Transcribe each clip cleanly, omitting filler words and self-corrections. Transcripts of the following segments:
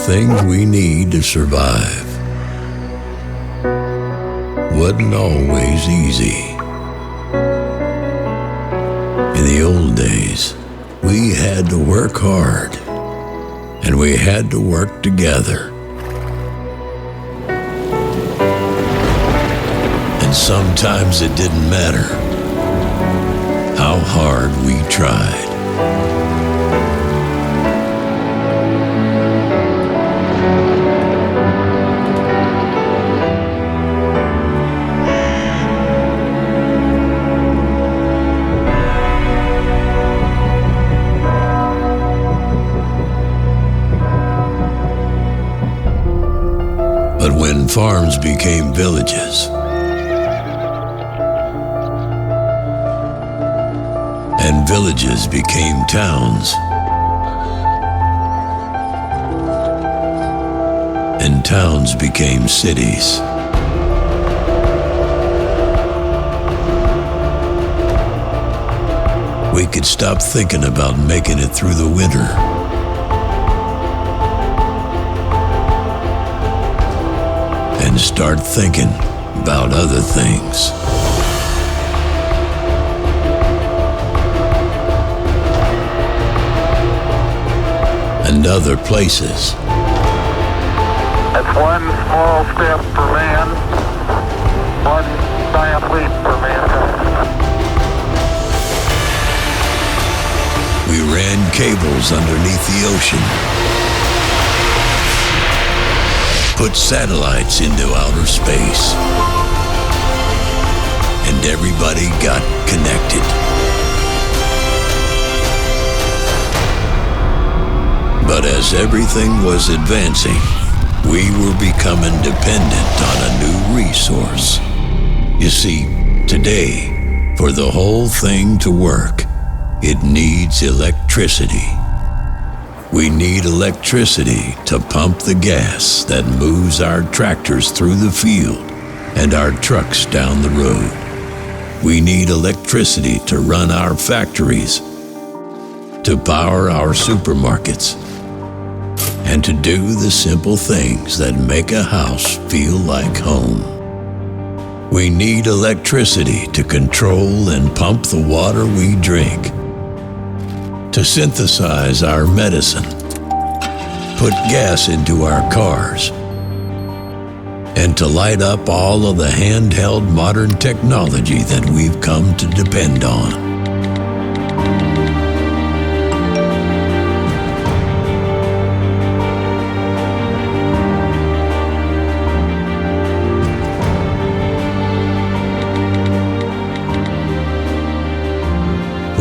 things we need to survive. Wasn't always easy. In the old days, we had to work hard, and we had to work together. And sometimes it didn't matter how hard we tried. But when farms became villages, and villages became towns, and towns became cities, we could stop thinking about making it through the winter. And start thinking about other things. And other places. That's one small step for man, one giant leap for mankind. We ran cables underneath the ocean. Put satellites into outer space. And everybody got connected. But as everything was advancing, we were becoming dependent on a new resource. You see, today, for the whole thing to work, it needs electricity. We need electricity to pump the gas that moves our tractors through the field and our trucks down the road. We need electricity to run our factories, to power our supermarkets, and to do the simple things that make a house feel like home. We need electricity to control and pump the water we drink, to synthesize our medicine, put gas into our cars, and to light up all of the handheld modern technology that we've come to depend on.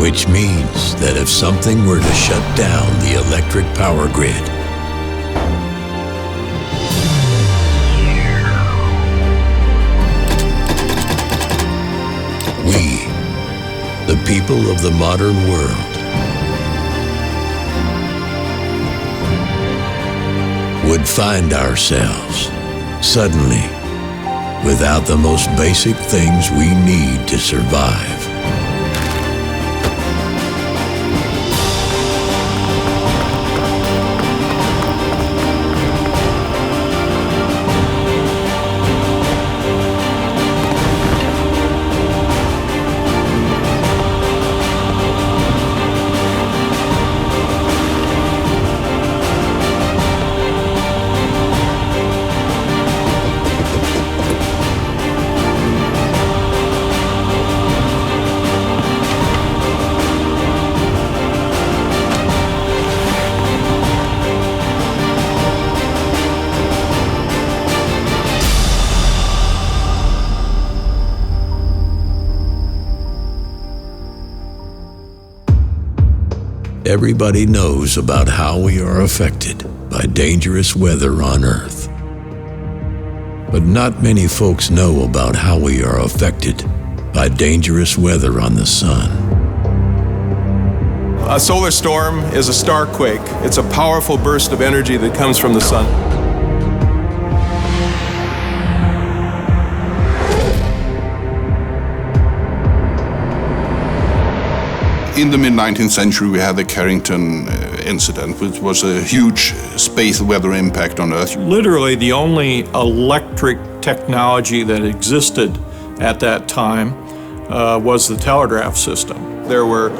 Which means that if something were to shut down the electric power grid, we, the people of the modern world, would find ourselves suddenly without the most basic things we need to survive. Everybody knows about how we are affected by dangerous weather on Earth. But not many folks know about how we are affected by dangerous weather on the sun. A solar storm is a star quake. It's a powerful burst of energy that comes from the sun. In the mid-19th century, we had the Carrington incident, which was a huge space weather impact on Earth. Literally the only electric technology that existed at that time was the telegraph system. There were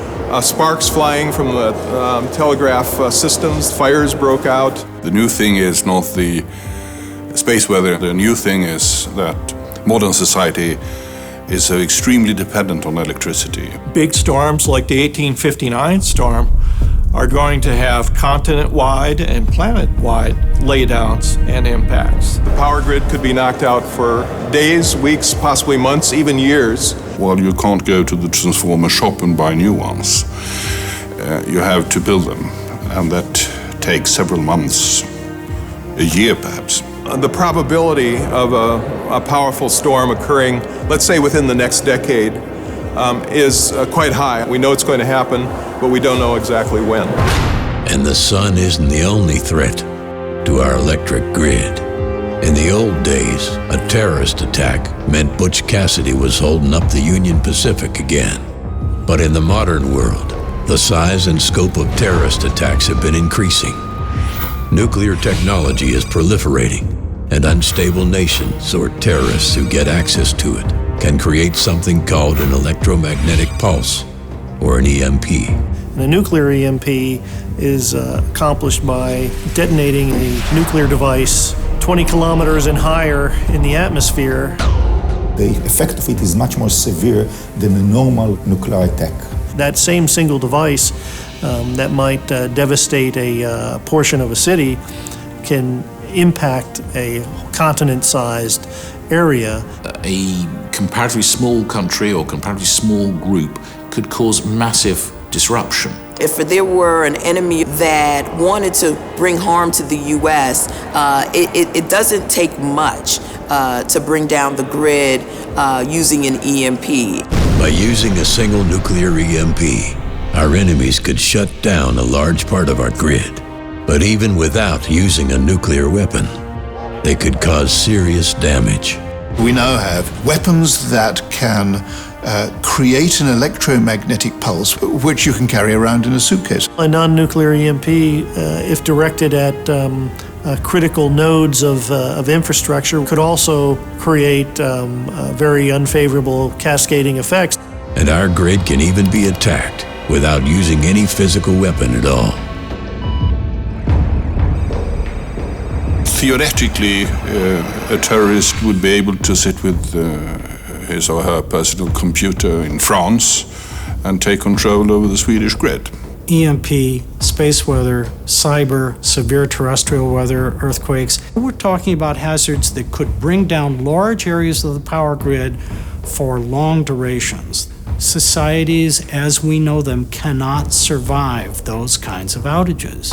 sparks flying from the telegraph systems, fires broke out. The new thing is not the space weather. The new thing is that modern society is extremely dependent on electricity. Big storms like the 1859 storm are going to have continent-wide and planet-wide laydowns and impacts. The power grid could be knocked out for days, weeks, possibly months, even years. Well, you can't go to the transformer shop and buy new ones. You have to build them, and that takes several months, a year perhaps. The probability of a powerful storm occurring, let's say within the next decade, is quite high. We know it's going to happen, but we don't know exactly when. And the sun isn't the only threat to our electric grid. In the old days, a terrorist attack meant Butch Cassidy was holding up the Union Pacific again. But in the modern world, the size and scope of terrorist attacks have been increasing. Nuclear technology is proliferating, and unstable nations or terrorists who get access to it can create something called an electromagnetic pulse, or an EMP. A nuclear EMP is accomplished by detonating a nuclear device 20 kilometers and higher in the atmosphere. The effect of it is much more severe than a normal nuclear attack. That same single device that might devastate a portion of a city can impact a continent-sized area. A comparatively small country or comparatively small group could cause massive disruption. If there were an enemy that wanted to bring harm to the U.S., it doesn't take much to bring down the grid using an EMP. By using a single nuclear EMP, our enemies could shut down a large part of our grid. But even without using a nuclear weapon, they could cause serious damage. We now have weapons that can create an electromagnetic pulse, which you can carry around in a suitcase. A non-nuclear EMP, if directed at critical nodes of infrastructure, could also create very unfavorable cascading effects. And our grid can even be attacked without using any physical weapon at all. Theoretically, a terrorist would be able to sit with his or her personal computer in France and take control over the Swedish grid. EMP, space weather, cyber, severe terrestrial weather, earthquakes. We're talking about hazards that could bring down large areas of the power grid for long durations. Societies, as we know them, cannot survive those kinds of outages.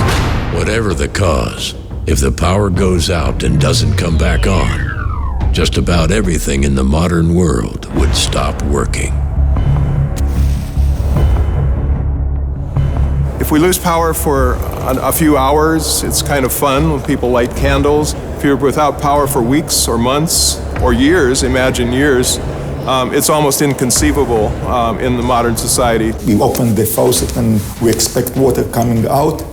Whatever the cause, if the power goes out and doesn't come back on, just about everything in the modern world would stop working. If we lose power for a few hours, it's kind of fun when people light candles. If you're without power for weeks or months or years, imagine years, it's almost inconceivable in the modern society. We open the faucet and we expect water coming out.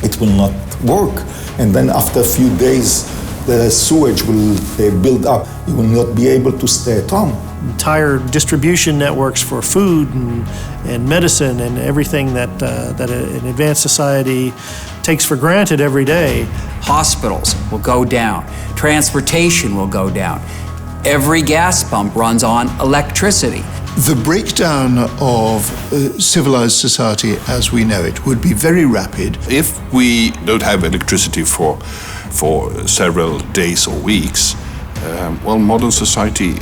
It will not work. And then after a few days, the sewage will build up. You will not be able to stay at home. Entire distribution networks for food and medicine and everything that an advanced society takes for granted every day. Hospitals will go down. Transportation will go down. Every gas pump runs on electricity. The breakdown of civilized society as we know it would be very rapid. If we don't have electricity for several days or weeks, modern society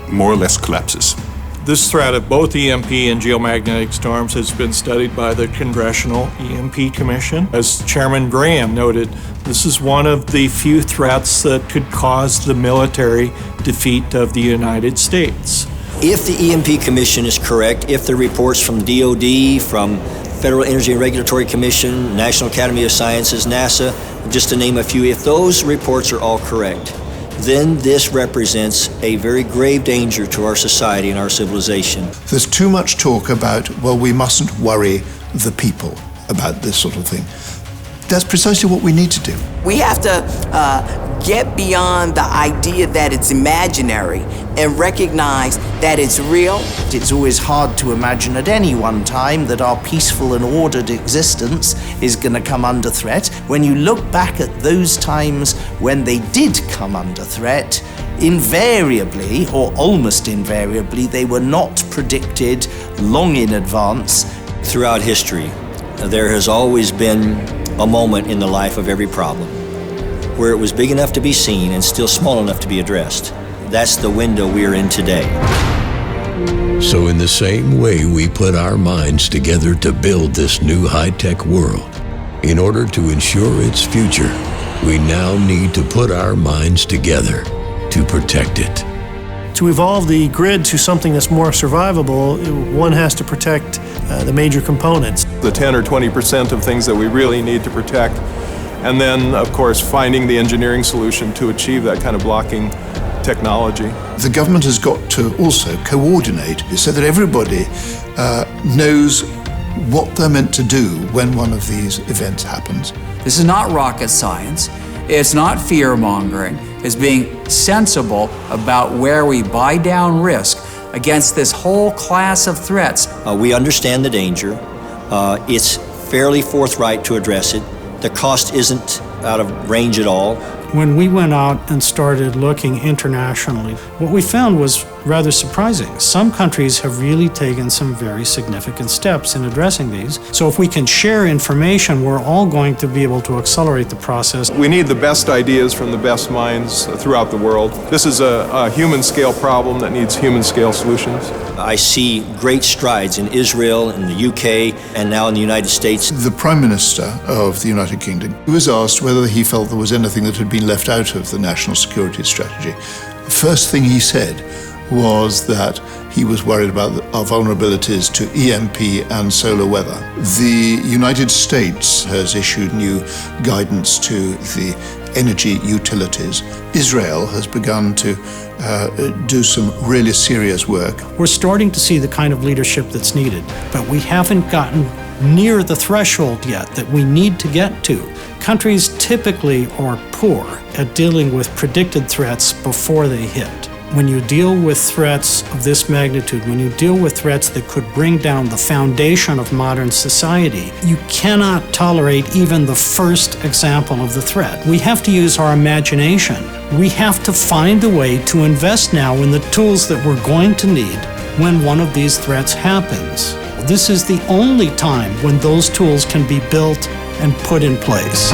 more or less collapses. This threat of both EMP and geomagnetic storms has been studied by the Congressional EMP Commission. As Chairman Graham noted, this is one of the few threats that could cause the military defeat of the United States. If the EMP Commission is correct, if the reports from DOD, from Federal Energy and Regulatory Commission, National Academy of Sciences, NASA, just to name a few, if those reports are all correct, then this represents a very grave danger to our society and our civilization. There's too much talk about, well, we mustn't worry the people about this sort of thing. That's precisely what we need to do. We have to get beyond the idea that it's imaginary and recognize that it's real. It's always hard to imagine at any one time that our peaceful and ordered existence is going to come under threat. When you look back at those times when they did come under threat, invariably, or almost invariably, they were not predicted long in advance. Throughout history, there has always been a moment in the life of every problem where it was big enough to be seen and still small enough to be addressed. That's the window we're in today. So in the same way we put our minds together to build this new high-tech world, in order to ensure its future, we now need to put our minds together to protect it. To evolve the grid to something that's more survivable, one has to protect the major components. The 10 or 20% of things that we really need to protect. And then, of course, finding the engineering solution to achieve that kind of blocking technology. The government has got to also coordinate so that everybody knows what they're meant to do when one of these events happens. This is not rocket science. It's not fear-mongering. It's being sensible about where we buy down risk against this whole class of threats. We understand the danger. It's fairly forthright to address it. The cost isn't out of range at all. When we went out and started looking internationally, what we found was rather surprising. Some countries have really taken some very significant steps in addressing these. So if we can share information, we're all going to be able to accelerate the process. We need the best ideas from the best minds throughout the world. This is a human-scale problem that needs human-scale solutions. I see great strides in Israel, in the UK, and now in the United States. The Prime Minister of the United Kingdom was asked whether he felt there was anything that had been left out of the national security strategy. The first thing he said was that he was worried about our vulnerabilities to EMP and solar weather. The United States has issued new guidance to the energy utilities. Israel has begun to do some really serious work. We're starting to see the kind of leadership that's needed, but we haven't gotten near the threshold yet that we need to get to. Countries typically are poor at dealing with predicted threats before they hit. When you deal with threats of this magnitude, when you deal with threats that could bring down the foundation of modern society, you cannot tolerate even the first example of the threat. We have to use our imagination. We have to find a way to invest now in the tools that we're going to need when one of these threats happens. This is the only time when those tools can be built and put in place.